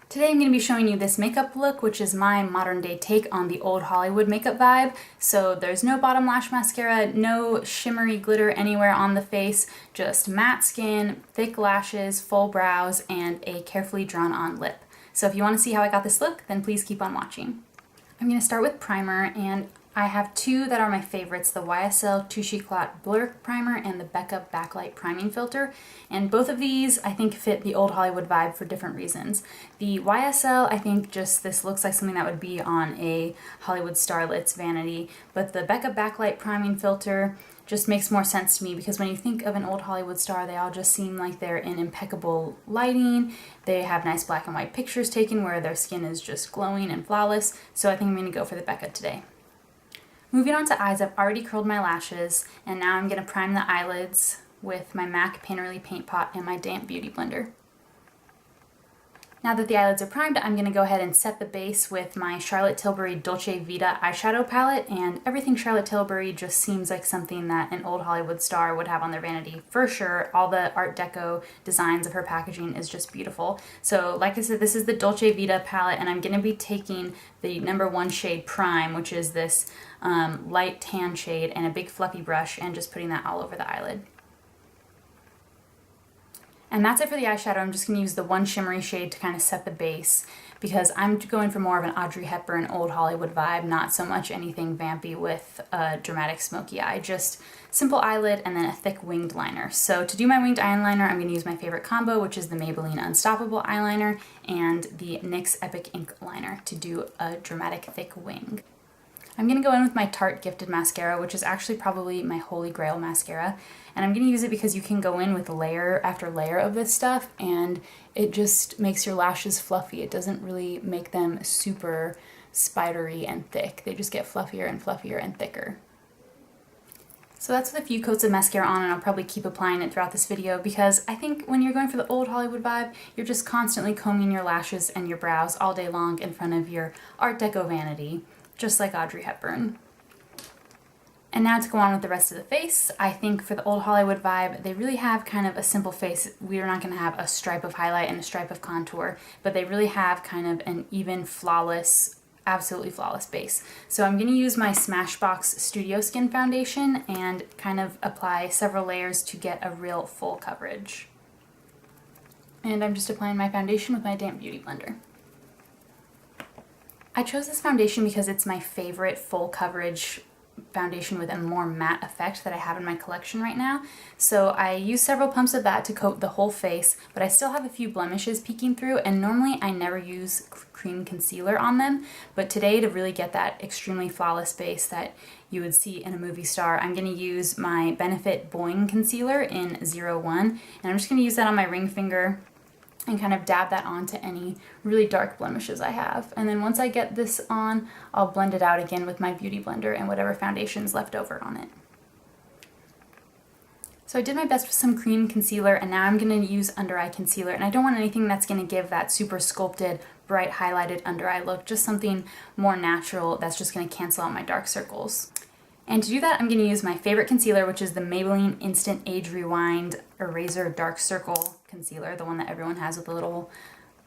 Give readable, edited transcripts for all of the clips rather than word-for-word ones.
Today I'm going to be showing you this makeup look, which is my modern day take on the old Hollywood makeup vibe. So there's no bottom lash mascara, no shimmery glitter anywhere on the face, just matte skin, thick lashes, full brows, and a carefully drawn on lip. So if you want to see how I got this look, then please keep on watching. I'm going to start with primer, and I have two that are my favorites, the YSL Touche Éclat Blur Primer and the Becca Backlight Priming Filter. And both of these I think fit the old Hollywood vibe for different reasons. The YSL, I think just this looks like something that would be on a Hollywood starlet's vanity, but the Becca Backlight Priming Filter just makes more sense to me because when you think of an old Hollywood star, they all just seem like they're in impeccable lighting. They have nice black and white pictures taken where their skin is just glowing and flawless, so I think I'm going to go for the Becca today. Moving on to eyes, I've already curled my lashes, and now I'm going to prime the eyelids with my MAC Painterly Paint Pot and my damp beauty blender. Now that the eyelids are primed, I'm going to go ahead and set the base with my Charlotte Tilbury Dolce Vita eyeshadow palette, and everything Charlotte Tilbury just seems like something that an old Hollywood star would have on their vanity for sure. All the Art Deco designs of her packaging is just beautiful. So like I said, this is the Dolce Vita palette, and I'm going to be taking the #1 shade Prime, which is this light tan shade, and a big fluffy brush, and just putting that all over the eyelid. And that's it for the eyeshadow. I'm just going to use the one shimmery shade to kind of set the base because I'm going for more of an Audrey Hepburn old Hollywood vibe, not so much anything vampy with a dramatic smoky eye, just simple eyelid and then a thick winged liner. So to do my winged eyeliner, I'm going to use my favorite combo, which is the Maybelline Unstoppable eyeliner and the NYX Epic Ink liner to do a dramatic thick wing. I'm going to go in with my Tarte Gifted Mascara, which is actually probably my holy grail mascara. And I'm going to use it because you can go in with layer after layer of this stuff and it just makes your lashes fluffy. It doesn't really make them super spidery and thick. They just get fluffier and fluffier and thicker. So that's with a few coats of mascara on, and I'll probably keep applying it throughout this video because I think when you're going for the old Hollywood vibe, you're just constantly combing your lashes and your brows all day long in front of your Art Deco vanity, just like Audrey Hepburn. And now to go on with the rest of the face, I think for the old Hollywood vibe, they really have kind of a simple face. We're not going to have a stripe of highlight and a stripe of contour, but they really have kind of an even, flawless, absolutely flawless base. So I'm going to use my Smashbox Studio Skin Foundation and kind of apply several layers to get a real full coverage. And I'm just applying my foundation with my damp beauty blender. I chose this foundation because it's my favorite full coverage foundation with a more matte effect that I have in my collection right now. So I use several pumps of that to coat the whole face, but I still have a few blemishes peeking through, and normally I never use cream concealer on them, but today to really get that extremely flawless base that you would see in a movie star, I'm going to use my Benefit Boing concealer in 01, and I'm just going to use that on my ring finger and kind of dab that onto any really dark blemishes I have. And then once I get this on, I'll blend it out again with my beauty blender and whatever foundation's left over on it. So I did my best with some cream concealer, and now I'm going to use under eye concealer, and I don't want anything that's going to give that super sculpted, bright highlighted under eye look, just something more natural that's just going to cancel out my dark circles. And to do that, I'm going to use my favorite concealer, which is the Maybelline Instant Age Rewind Eraser Dark Circle Concealer, the one that everyone has with the little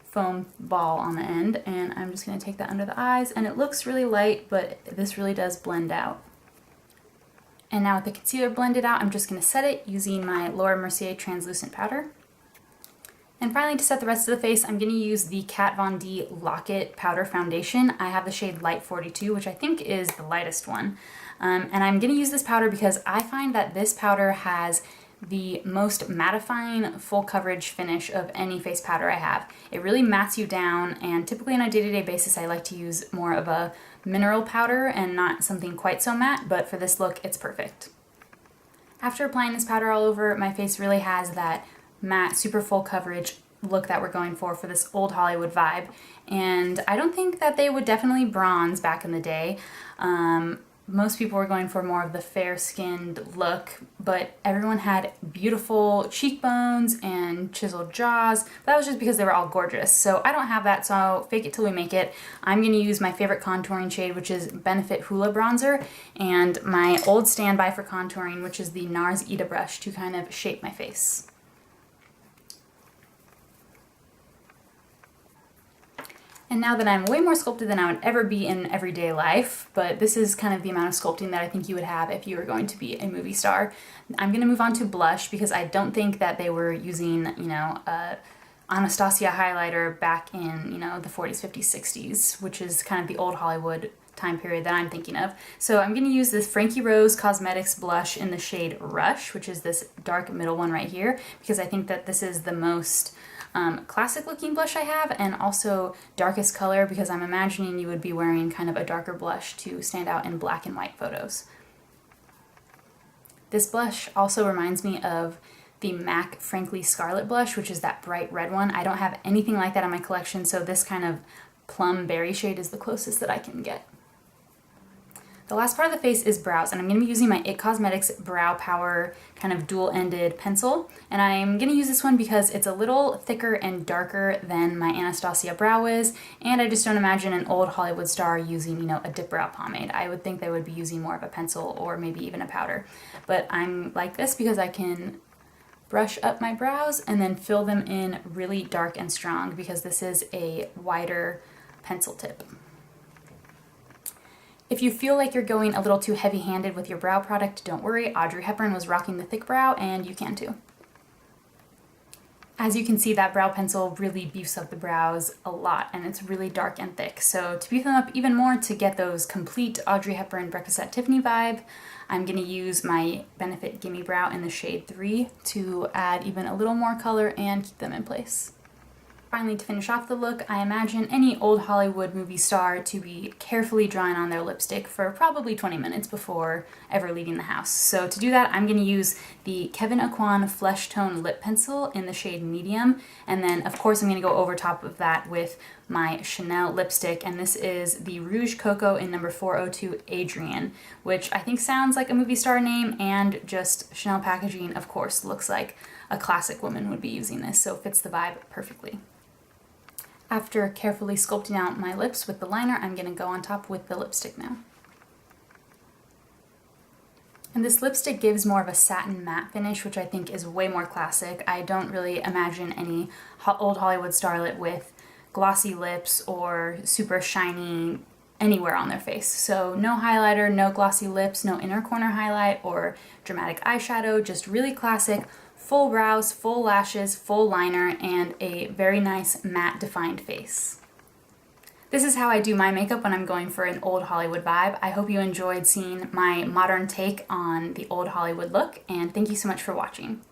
foam ball on the end. And I'm just going to take that under the eyes, and it looks really light, but this really does blend out. And now with the concealer blended out, I'm just going to set it using my Laura Mercier Translucent Powder. And finally, to set the rest of the face, I'm going to use the Kat Von D Lock-It Powder Foundation. I have the shade Light 42, which I think is the lightest one. And I'm going to use this powder because I find that this powder has the most mattifying full coverage finish of any face powder I have. It really mattes you down, and typically on a day-to-day basis I like to use more of a mineral powder and not something quite so matte, but for this look it's perfect. After applying this powder all over, my face really has that matte, super full coverage look that we're going for this old Hollywood vibe. And I don't think that they would definitely bronze back in the day. Most people were going for more of the fair-skinned look, but everyone had beautiful cheekbones and chiseled jaws. That was just because they were all gorgeous. So I don't have that, so fake it till we make it. I'm going to use my favorite contouring shade, which is Benefit Hoola Bronzer, and my old standby for contouring, which is the NARS Ita brush, to kind of shape my face. And now that I'm way more sculpted than I would ever be in everyday life, but this is kind of the amount of sculpting that I think you would have if you were going to be a movie star, I'm going to move on to blush because I don't think that they were using, you know, Anastasia highlighter back in, you know, the 40s, 50s, 60s, which is kind of the old Hollywood time period that I'm thinking of. So I'm going to use this Frankie Rose Cosmetics blush in the shade Rush, which is this dark middle one right here, because I think that this is the most classic looking blush I have, and also darkest color because I'm imagining you would be wearing kind of a darker blush to stand out in black and white photos. This blush also reminds me of the MAC Frankly Scarlet blush, which is that bright red one. I don't have anything like that in my collection, so this kind of plum berry shade is the closest that I can get. The last part of the face is brows, and I'm going to be using my IT Cosmetics Brow Power kind of dual-ended pencil, and I'm going to use this one because it's a little thicker and darker than my Anastasia Brow Wiz, and I just don't imagine an old Hollywood star using, you know, a dip brow pomade. I would think they would be using more of a pencil or maybe even a powder, but I'm like this because I can brush up my brows and then fill them in really dark and strong because this is a wider pencil tip. If you feel like you're going a little too heavy-handed with your brow product, don't worry. Audrey Hepburn was rocking the thick brow, and you can too. As you can see, that brow pencil really beefs up the brows a lot, and it's really dark and thick. So to beef them up even more, to get those complete Audrey Hepburn Breakfast at Tiffany vibe, I'm going to use my Benefit Gimme Brow in the shade 3 to add even a little more color and keep them in place. Finally, to finish off the look, I imagine any old Hollywood movie star to be carefully drawing on their lipstick for probably 20 minutes before ever leaving the house. So to do that, I'm going to use the Kevyn Aucoin Flesh Tone Lip Pencil in the shade Medium, and then of course I'm going to go over top of that with my Chanel lipstick, and this is the Rouge Coco in number 402 Adrienne, which I think sounds like a movie star name, and just Chanel packaging, of course, looks like a classic woman would be using this, so it fits the vibe perfectly. After carefully sculpting out my lips with the liner, I'm going to go on top with the lipstick now. And this lipstick gives more of a satin matte finish, which I think is way more classic. I don't really imagine any old Hollywood starlet with glossy lips or super shiny anywhere on their face. So no highlighter, no glossy lips, no inner corner highlight or dramatic eyeshadow, just really classic, full brows, full lashes, full liner, and a very nice matte defined face. This is how I do my makeup when I'm going for an old Hollywood vibe. I hope you enjoyed seeing my modern take on the old Hollywood look, and thank you so much for watching.